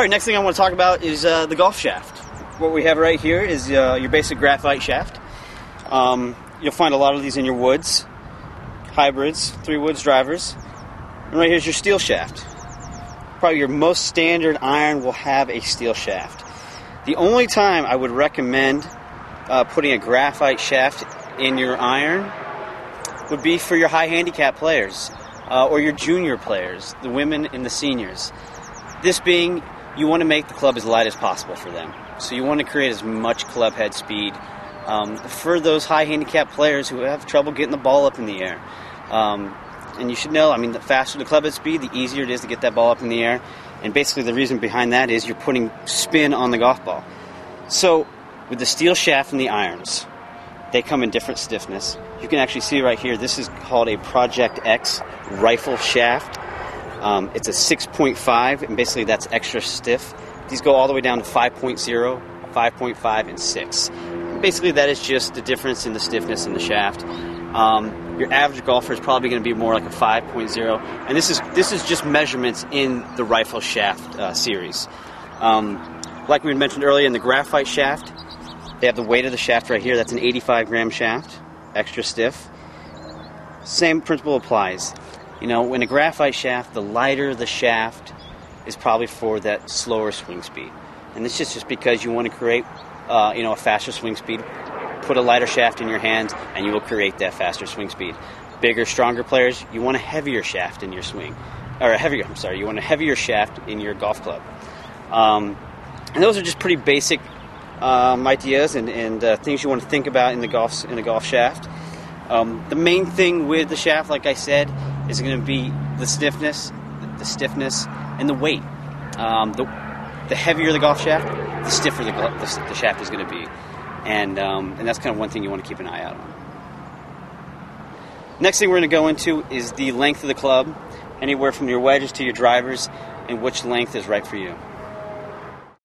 All right, next thing I want to talk about is the golf shaft. What we have right here is your basic graphite shaft. You'll find a lot of these in your woods, hybrids, 3-woods drivers. And right here's your steel shaft. Probably your most standard iron will have a steel shaft. The only time I would recommend putting a graphite shaft in your iron would be for your high handicap players or your junior players, the women and the seniors. This being, you want to make the club as light as possible for them. So you want to create as much club head speed for those high handicap players who have trouble getting the ball up in the air. And you should know, I mean, the faster the club head speed, the easier it is to get that ball up in the air. And basically the reason behind that is you're putting spin on the golf ball. So with the steel shaft and the irons, they come in different stiffness. You can actually see right here, this is called a Project X rifle shaft. It's a 6.5, and basically that's extra stiff. These go all the way down to 5.0, 5.5, and 6. Basically that is just the difference in the stiffness in the shaft. Your average golfer is probably going to be more like a 5.0, and this is just measurements in the rifle shaft series. Like we mentioned earlier, in the graphite shaft, they have the weight of the shaft right here. That's an 85-gram shaft, extra stiff. Same principle applies. You know, in a graphite shaft, the lighter the shaft is probably for that slower swing speed. And this is just because you want to create, a faster swing speed. Put a lighter shaft in your hand, and you will create that faster swing speed. Bigger, stronger players, you want a heavier shaft in your swing, you want a heavier shaft in your golf club. And those are just pretty basic ideas and things you want to think about in the golf shaft. The main thing with the shaft, like I said, is going to be the stiffness, and the weight. The heavier the golf shaft, the stiffer the shaft is going to be, and that's kind of one thing you want to keep an eye out on. Next thing we're going to go into is the length of the club, anywhere from your wedges to your drivers, and which length is right for you.